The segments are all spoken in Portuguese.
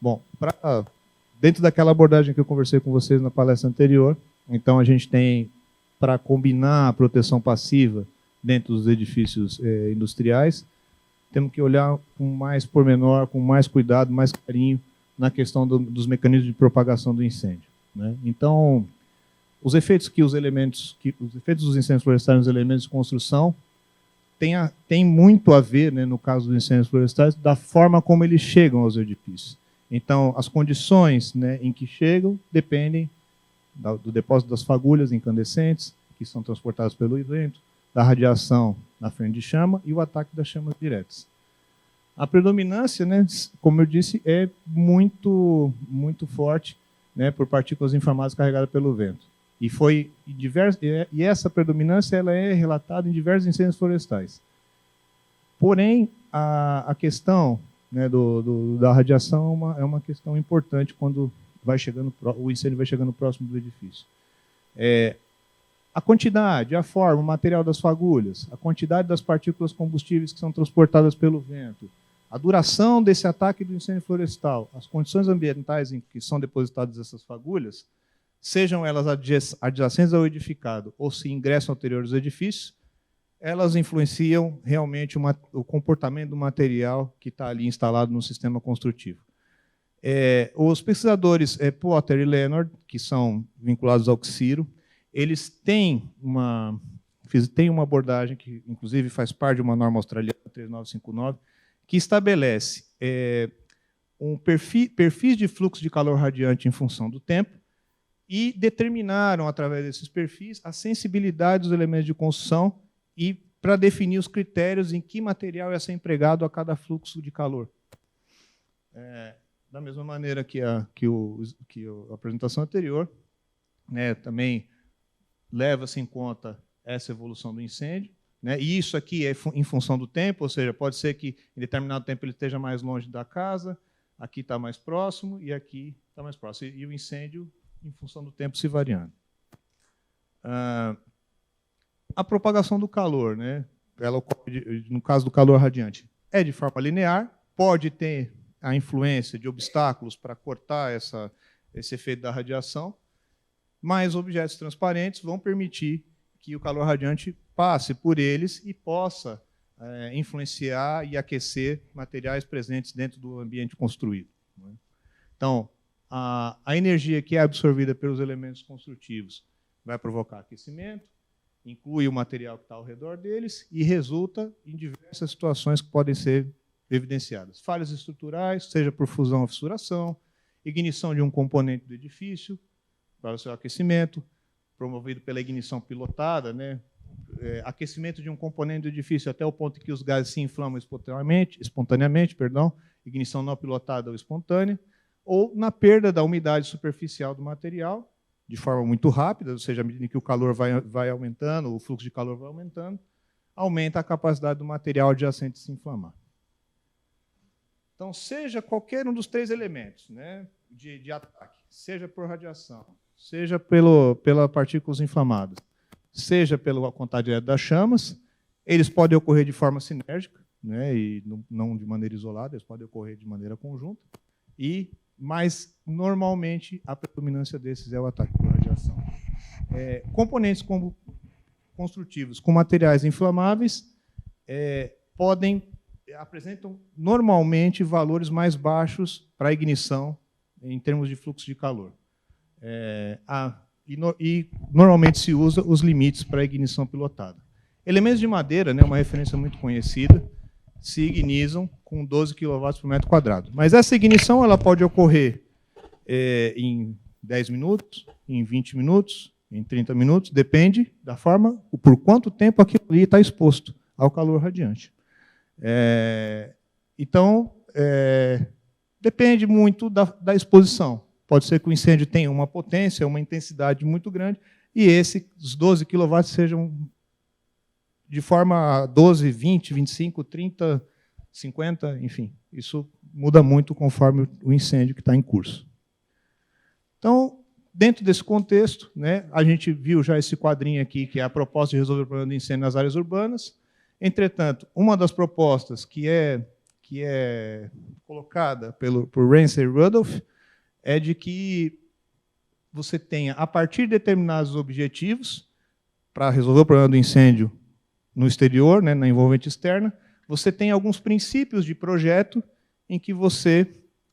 Bom, dentro daquela abordagem que eu conversei com vocês na palestra anterior, então a gente tem, para combinar a proteção passiva dentro dos edifícios industriais, temos que olhar com mais pormenor, com mais cuidado, mais carinho na questão dos mecanismos de propagação do incêndio, né? Então, os efeitos dos incêndios florestais nos elementos de construção tem muito a ver, né, no caso dos incêndios florestais, da forma como eles chegam aos edifícios. Então, as condições, né, em que chegam dependem do depósito das fagulhas incandescentes, que são transportadas pelo vento, da radiação na frente de chama e o ataque das chamas diretas. A predominância, né, como eu disse, é muito forte, né, por partículas inflamadas carregadas pelo vento. E essa predominância ela é relatada em diversos incêndios florestais. Porém, a questão, né, da radiação é uma questão importante quando o incêndio vai chegando próximo do edifício. A quantidade, a forma, o material das fagulhas, a quantidade das partículas combustíveis que são transportadas pelo vento, a duração desse ataque do incêndio florestal, as condições ambientais em que são depositadas essas fagulhas, sejam elas adjacentes ao edificado ou se ingressam ao interior dos edifícios, elas influenciam realmente o comportamento do material que está ali instalado no sistema construtivo. Os pesquisadores Potter e Leonard, que são vinculados ao CSIRO, eles têm uma abordagem que, inclusive, faz parte de uma norma australiana, 3959, que estabelece perfis de fluxo de calor radiante em função do tempo e determinaram, através desses perfis, a sensibilidade dos elementos de construção e para definir os critérios em que material ia ser empregado a cada fluxo de calor. Da mesma maneira que a apresentação anterior, né, também leva-se em conta essa evolução do incêndio, né, e isso aqui é em função do tempo, ou seja, pode ser que em determinado tempo ele esteja mais longe da casa, aqui está mais próximo e aqui está mais próximo. E o incêndio, em função do tempo, se variando. A propagação do calor, né, ela ocorre, no caso do calor radiante, é de forma linear, pode ter a influência de obstáculos para cortar esse efeito da radiação, mas objetos transparentes vão permitir que o calor radiante passe por eles e possa influenciar e aquecer materiais presentes dentro do ambiente construído. Então, a energia que é absorvida pelos elementos construtivos vai provocar aquecimento, inclui o material que está ao redor deles e resulta em diversas situações que podem ser evidenciadas. Falhas estruturais, seja por fusão ou fissuração, ignição de um componente do edifício para o seu aquecimento, promovido pela ignição pilotada, né? Aquecimento de um componente do edifício até o ponto em que os gases se inflamam espontaneamente, ignição não pilotada ou espontânea, ou na perda da umidade superficial do material, de forma muito rápida, ou seja, à medida que o calor vai aumentando, o fluxo de calor vai aumentando, aumenta a capacidade do material adjacente de se inflamar. Então, seja qualquer um dos três elementos, né, de ataque, seja por radiação, seja pelas partículas inflamadas, seja pelo contato direto das chamas, eles podem ocorrer de forma sinérgica, né, e não de maneira isolada, eles podem ocorrer de maneira conjunta, mas, normalmente, a predominância desses é o ataque por radiação. Componentes construtivos com materiais inflamáveis apresentam, normalmente, valores mais baixos para a ignição em termos de fluxo de calor. E normalmente se usa os limites para a ignição pilotada. Elementos de madeira, né, uma referência muito conhecida, se ignizam com 12 kW por metro quadrado. Mas essa ignição ela pode ocorrer em 10 minutos, em 20 minutos, em 30 minutos, depende da forma, por quanto tempo aquilo ali está exposto ao calor radiante. Então, depende muito da exposição. Pode ser que o incêndio tenha uma potência, uma intensidade muito grande, e os 12 kW sejam de forma 12, 20, 25, 30, 50, enfim. Isso muda muito conforme o incêndio que está em curso. Então, dentro desse contexto, né, a gente viu já esse quadrinho aqui, que é a proposta de resolver o problema do incêndio nas áreas urbanas. Entretanto, uma das propostas que que é colocada por Ramsey e Rudolph é de que você tenha, a partir de determinados objetivos, para resolver o problema do incêndio no exterior, né, na envolvente externa, você tem alguns princípios de projeto em que você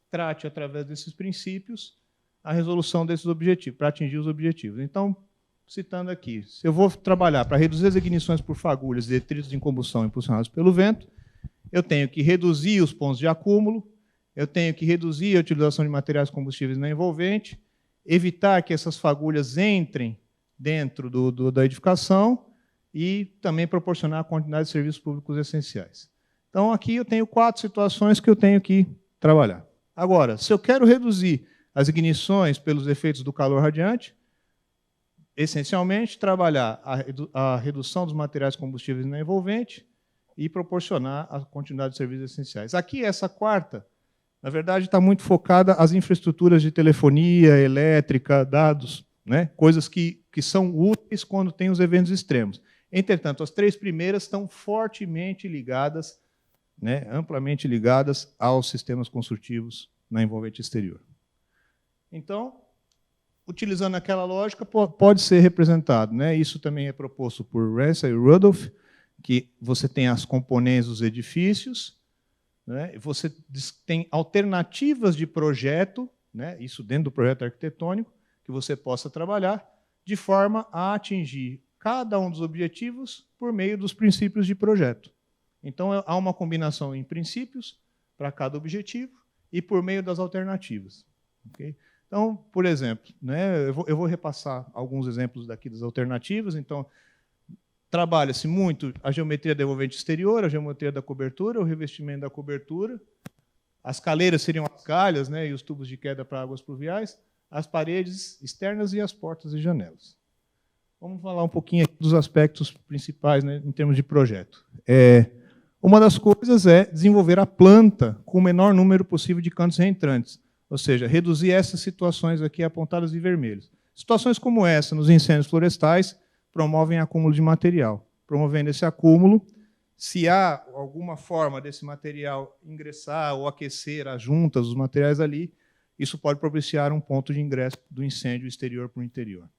trate, através desses princípios, a resolução desses objetivos, para atingir os objetivos. Então, citando aqui, se eu vou trabalhar para reduzir as ignições por fagulhas e detritos em combustão impulsionados pelo vento, eu tenho que reduzir os pontos de acúmulo, eu tenho que reduzir a utilização de materiais combustíveis na envolvente, evitar que essas fagulhas entrem dentro da edificação e também proporcionar a quantidade de serviços públicos essenciais. Então, aqui eu tenho 4 situações que eu tenho que trabalhar. Agora, se eu quero reduzir as ignições pelos efeitos do calor radiante, essencialmente, trabalhar a redução dos materiais combustíveis na envolvente e proporcionar a quantidade de serviços essenciais. Aqui, essa quarta, na verdade, está muito focada às infraestruturas de telefonia, elétrica, dados, né? Coisas que são úteis quando tem os eventos extremos. Entretanto, as 3 primeiras estão fortemente ligadas, né, amplamente ligadas aos sistemas construtivos na envolvente exterior. Então, utilizando aquela lógica, pode ser representado, né? Isso também é proposto por Ramsey e Rudolph, que você tem as componentes dos edifícios, né? Você tem alternativas de projeto, né? Isso dentro do projeto arquitetônico, que você possa trabalhar, de forma a atingir cada um dos objetivos por meio dos princípios de projeto. Então, há uma combinação em princípios para cada objetivo e por meio das alternativas. Okay? Então, por exemplo, né, eu vou repassar alguns exemplos daqui das alternativas. Então, trabalha-se muito a geometria da envolvente exterior, a geometria da cobertura, o revestimento da cobertura. As caleiras seriam as calhas, né, e os tubos de queda para águas pluviais, as paredes externas e as portas e janelas. Vamos falar um pouquinho aqui dos aspectos principais, né, em termos de projeto. Uma das coisas é desenvolver a planta com o menor número possível de cantos reentrantes, ou seja, reduzir essas situações aqui apontadas em vermelho. Situações como essa, nos incêndios florestais, promovem acúmulo de material. Promovendo esse acúmulo, se há alguma forma desse material ingressar ou aquecer as juntas, os materiais ali, isso pode propiciar um ponto de ingresso do incêndio exterior para o interior.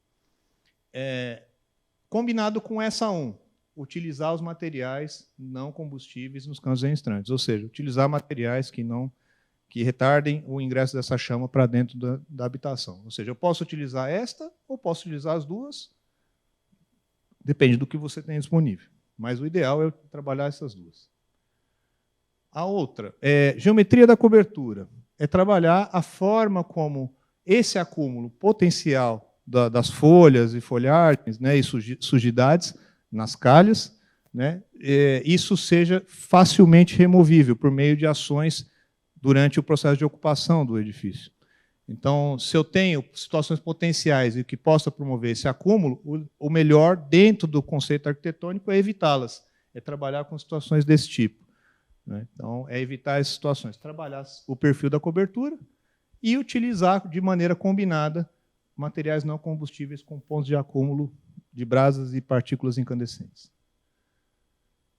Combinado com essa 1, utilizar os materiais não combustíveis nos cantos reentrantes, ou seja, utilizar materiais que retardem o ingresso dessa chama para dentro da habitação. Ou seja, eu posso utilizar esta ou posso utilizar as duas, depende do que você tem disponível. Mas o ideal é eu trabalhar essas duas. A outra é geometria da cobertura. É trabalhar a forma como esse acúmulo potencial das folhas e folhagens, né, e sujidades nas calhas, né, isso seja facilmente removível por meio de ações durante o processo de ocupação do edifício. Então, se eu tenho situações potenciais e que possa promover esse acúmulo, o melhor, dentro do conceito arquitetônico, é evitá-las, é trabalhar com situações desse tipo. Né? Então, é evitar essas situações, trabalhar o perfil da cobertura e utilizar de maneira combinada materiais não combustíveis com pontos de acúmulo de brasas e partículas incandescentes.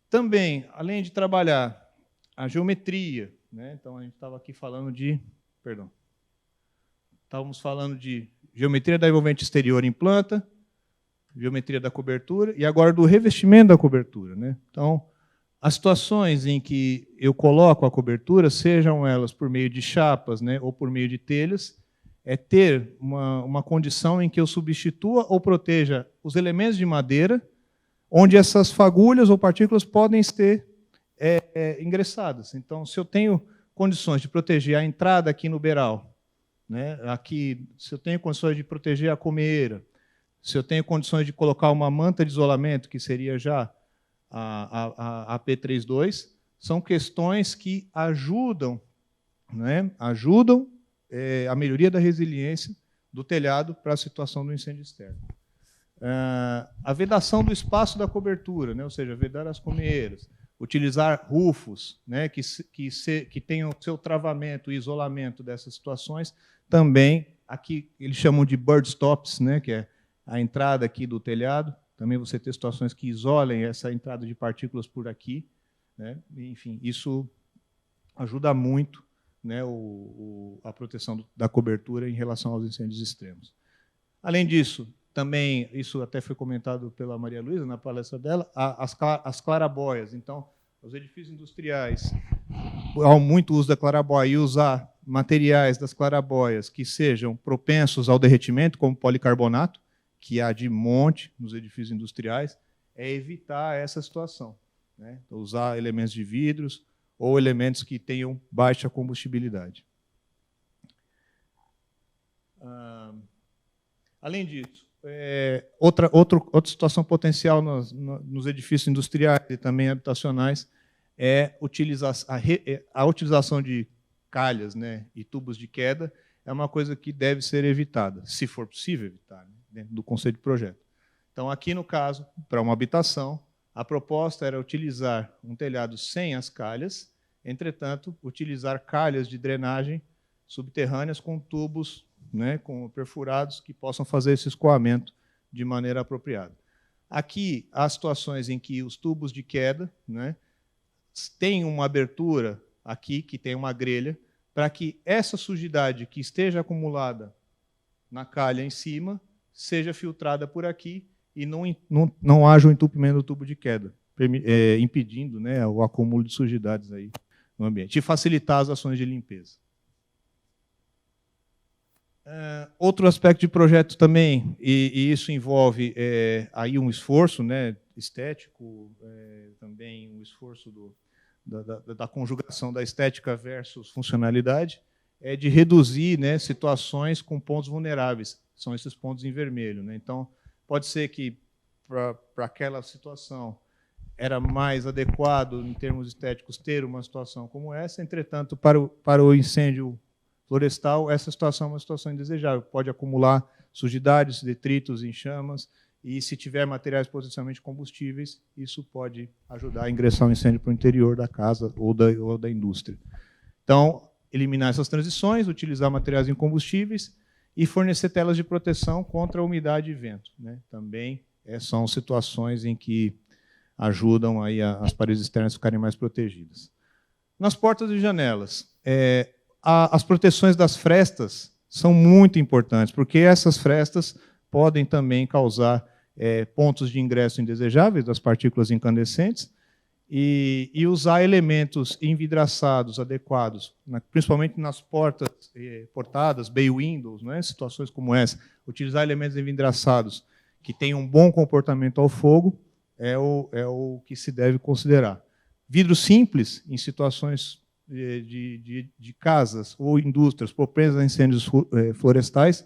Também, além de trabalhar a geometria, né? Então, a gente estava aqui falando de... Perdão. Estávamos falando de geometria da envolvente exterior em planta, geometria da cobertura, e agora do revestimento da cobertura. Né? Então, as situações em que eu coloco a cobertura, sejam elas por meio de chapas, né, ou por meio de telhas, é ter uma condição em que eu substitua ou proteja os elementos de madeira, onde essas fagulhas ou partículas podem ser ingressadas. Então, se eu tenho condições de proteger a entrada aqui no beiral, né, aqui, se eu tenho condições de proteger a comeira, se eu tenho condições de colocar uma manta de isolamento, que seria já a P32, são questões que ajudam, né, a melhoria da resiliência do telhado para a situação do incêndio externo. A vedação do espaço da cobertura, né, ou seja, vedar as comeiras, utilizar rufos, né, que tenham seu travamento e isolamento dessas situações, também, aqui eles chamam de bird stops, né, que é a entrada aqui do telhado, também você ter situações que isolem essa entrada de partículas por aqui, né, enfim, isso ajuda muito, né, a proteção da cobertura em relação aos incêndios extremos. Além disso, também, isso até foi comentado pela Maria Luísa na palestra dela, as clarabóias. Então, os edifícios industriais, há muito uso da clarabóia, e usar materiais das clarabóias que sejam propensos ao derretimento, como policarbonato, que há de monte nos edifícios industriais, é evitar essa situação, né? Usar elementos de vidros ou elementos que tenham baixa combustibilidade. Além disso, outra situação potencial nos edifícios industriais e também habitacionais é a utilização de calhas, né, e tubos de queda. É uma coisa que deve ser evitada, se for possível evitar, né, dentro do conceito de projeto. Então, aqui no caso, para uma habitação, a proposta era utilizar um telhado sem as calhas, entretanto, utilizar calhas de drenagem subterrâneas com tubos, né, com perfurados, que possam fazer esse escoamento de maneira apropriada. Aqui, há situações em que os tubos de queda, né, têm uma abertura aqui, que tem uma grelha, para que essa sujidade que esteja acumulada na calha em cima seja filtrada por aqui e não haja o entupimento do tubo de queda, impedindo, né, o acúmulo de sujidades aí no ambiente, e facilitar as ações de limpeza. Outro aspecto de projeto também, e isso envolve aí um esforço, né, estético, também um esforço da conjugação da estética versus funcionalidade, é de reduzir, né, situações com pontos vulneráveis, são esses pontos em vermelho, né? Então, pode ser que para aquela situação era mais adequado, em termos estéticos, ter uma situação como essa, entretanto, para o incêndio florestal, essa situação é uma situação indesejável, pode acumular sujidades, detritos em chamas, e se tiver materiais potencialmente combustíveis, isso pode ajudar a ingressar o incêndio para o interior da casa ou da indústria. Então, eliminar essas transições, utilizar materiais incombustíveis e fornecer telas de proteção contra a umidade e vento, né? Também são situações em que ajudam aí as paredes externas a ficarem mais protegidas. Nas portas e janelas, as proteções das frestas são muito importantes, porque essas frestas podem também causar pontos de ingresso indesejáveis das partículas incandescentes e usar elementos envidraçados adequados, principalmente nas portadas, bay windows, né, situações como essa, utilizar elementos envidraçados que tenham um bom comportamento ao fogo é o que se deve considerar. Vidro simples, em situações de casas ou indústrias propensas a incêndios florestais,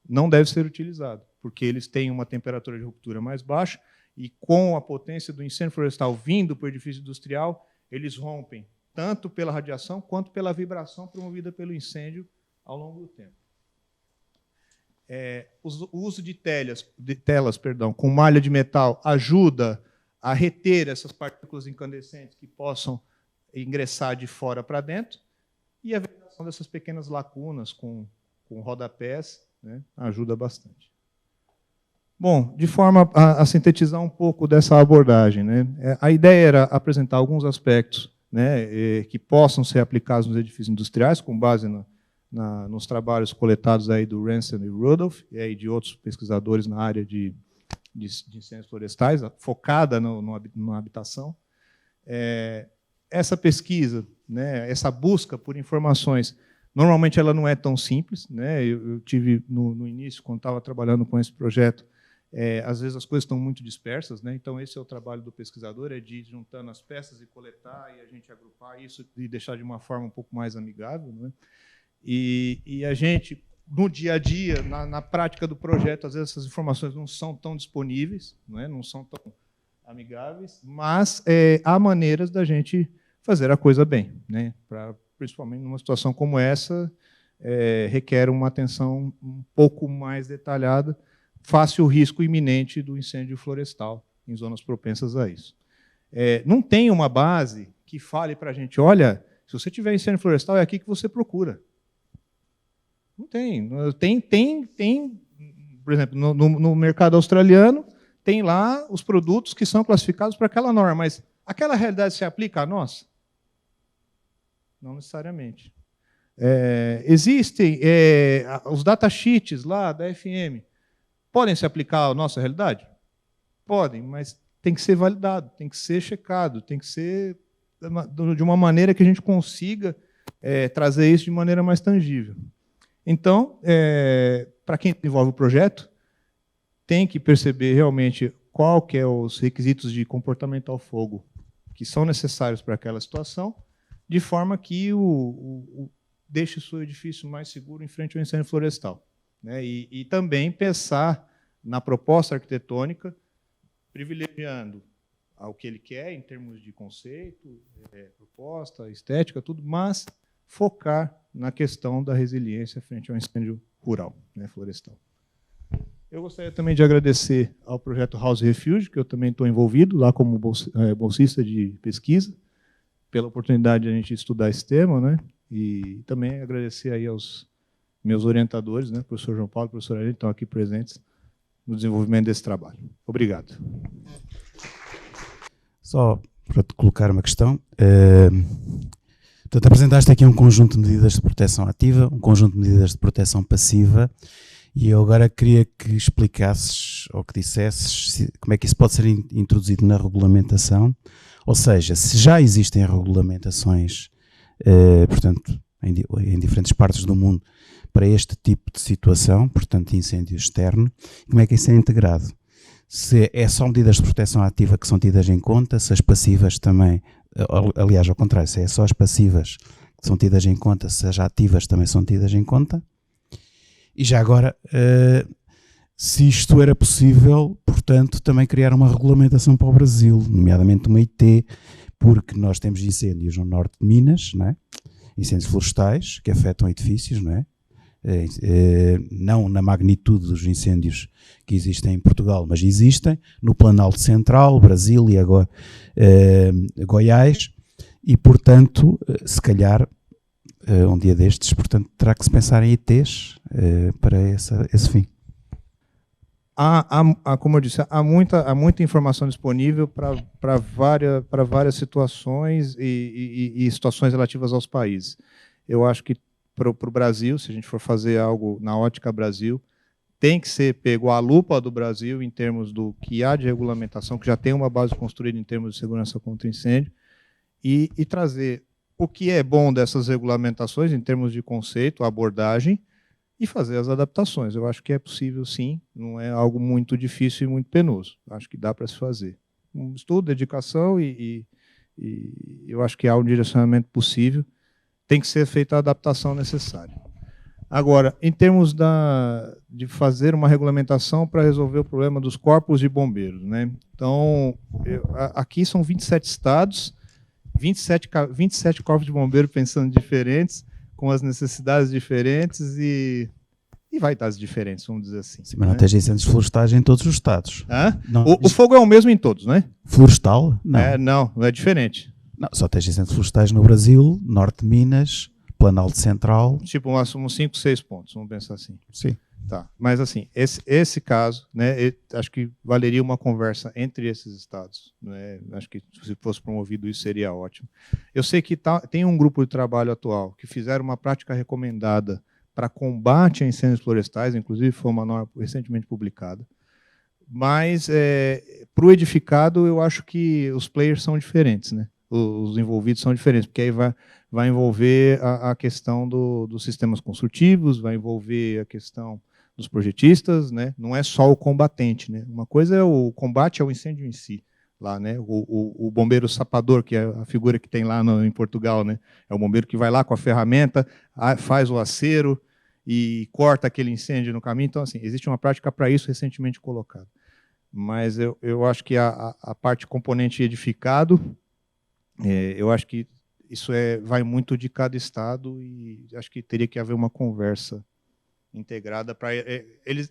não deve ser utilizado, porque eles têm uma temperatura de ruptura mais baixa e, com a potência do incêndio florestal vindo para o edifício industrial, eles rompem tanto pela radiação quanto pela vibração promovida pelo incêndio ao longo do tempo. O uso de telas com malha de metal ajuda a reter essas partículas incandescentes que possam ingressar de fora para dentro, e a vedação dessas pequenas lacunas com rodapés, né, ajuda bastante. Bom, de forma a sintetizar um pouco dessa abordagem, né, a ideia era apresentar alguns aspectos, né, que possam ser aplicados nos edifícios industriais, com base nos trabalhos coletados aí do Ransom e Rudolph, e aí de outros pesquisadores na área de incêndios florestais, focada na habitação. Essa pesquisa, né, essa busca por informações, normalmente ela não é tão simples, né? Eu tive no início, quando estava trabalhando com esse projeto, às vezes as coisas estão muito dispersas, né? Então esse é o trabalho do pesquisador, é de ir juntando as peças e coletar e a gente agrupar isso e deixar de uma forma um pouco mais amigável, né? E a gente, no dia a dia, na prática do projeto, às vezes essas informações não são tão disponíveis, né? Não são tão amigáveis, mas há maneiras da gente fazer a coisa bem, né? Principalmente numa situação como essa, requer uma atenção um pouco mais detalhada, face o risco iminente do incêndio florestal em zonas propensas a isso. Não tem uma base que fale para a gente, olha, se você tiver incêndio florestal, é aqui que você procura. Não tem. Tem, por exemplo, no mercado australiano, tem lá os produtos que são classificados para aquela norma, mas aquela realidade se aplica a nós? Não necessariamente. Existem os datasheets lá da FM. Podem se aplicar à nossa realidade? Podem, mas tem que ser validado, tem que ser checado, tem que ser de uma maneira que a gente consiga trazer isso de maneira mais tangível. Então, para quem desenvolve o projeto, tem que perceber realmente qual que é os requisitos de comportamento ao fogo que são necessários para aquela situação, de forma que deixe o seu edifício mais seguro em frente ao incêndio florestal, né? E também pensar na proposta arquitetônica, privilegiando ao que ele quer em termos de conceito, proposta, estética, tudo, mas focar na questão da resiliência frente ao incêndio rural, né, florestal. Eu gostaria também de agradecer ao projeto House Refuge, que eu também estou envolvido lá como bolsista de pesquisa, pela oportunidade de a gente estudar esse tema, né? E também agradecer aí aos meus orientadores, né, professor João Paulo e professor Arena, que estão aqui presentes no desenvolvimento desse trabalho. Obrigado. Só para te colocar uma questão, portanto, apresentaste aqui um conjunto de medidas de proteção ativa, um conjunto de medidas de proteção passiva, e eu agora queria que explicasses ou que dissesses como é que isso pode ser introduzido na regulamentação, ou seja, se já existem regulamentações, portanto, em diferentes partes do mundo, para este tipo de situação, portanto, incêndio externo, como é que isso é integrado? Se é só medidas de proteção ativa que são tidas em conta, se as passivas também, aliás, ao contrário, se é só as passivas que são tidas em conta, se as ativas também são tidas em conta. E já agora, se isto era possível, portanto, também criar uma regulamentação para o Brasil, nomeadamente uma IT, porque nós temos incêndios no norte de Minas, não é? Incêndios florestais que afetam edifícios, não é? Não na magnitude dos incêndios que existem em Portugal, mas existem no Planalto Central, Brasil e agora Goiás, e portanto, se calhar, um dia destes, portanto, terá que se pensar em ITs para esse fim. Como eu disse, há muita informação disponível para várias situações e situações relativas aos países. Eu acho que para o Brasil, se a gente for fazer algo na ótica Brasil, tem que ser pego à lupa do Brasil em termos do que há de regulamentação, que já tem uma base construída em termos de segurança contra incêndio, e trazer o que é bom dessas regulamentações em termos de conceito, abordagem, e fazer as adaptações. Eu acho que é possível, sim, não é algo muito difícil e muito penoso. Acho que dá para se fazer. Um estudo, dedicação, e eu acho que há um direcionamento possível. Tem que ser feita a adaptação necessária. Agora, em termos de fazer uma regulamentação para resolver o problema dos corpos de bombeiros, né? Então, aqui são 27 estados, 27 corpos de bombeiros pensando diferentes, com as necessidades diferentes e vai-tas diferentes, vamos dizer assim. Sim, mas não tens incêndios florestais em todos os estados. Não, o fogo é o mesmo em todos, né? Florestal? Não. Não é diferente. Não, só tens incêndios florestais no Brasil, norte de Minas, Planalto Central. Tipo, uns 5, 6 pontos, vamos pensar assim. Sim. Tá. Mas, assim, esse caso, né, acho que valeria uma conversa entre esses estados. Né? Acho que se fosse promovido isso seria ótimo. Eu sei que tem um grupo de trabalho atual que fizeram uma prática recomendada para combate a incêndios florestais, inclusive foi uma norma recentemente publicada. Mas, para o edificado, eu acho que os players são diferentes, né? Os envolvidos são diferentes, porque aí vai envolver a questão dos sistemas construtivos, vai envolver a questão dos projetistas, né? Não é só o combatente, né? Uma coisa é o combate ao incêndio em si, lá, né? O bombeiro sapador, que é a figura que tem lá em Portugal, né? É o bombeiro que vai lá com a ferramenta, faz o acero e corta aquele incêndio no caminho. Então, assim, existe uma prática para isso recentemente colocada. Mas eu acho que a parte componente edificado, eu acho que isso vai muito de cada estado e acho que teria que haver uma conversa integrada para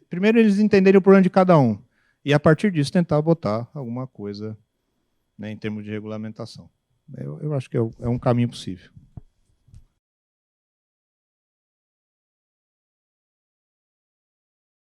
primeiro eles entenderem o problema de cada um e a partir disso tentar botar alguma coisa, né, em termos de regulamentação. Eu acho que é um caminho possível.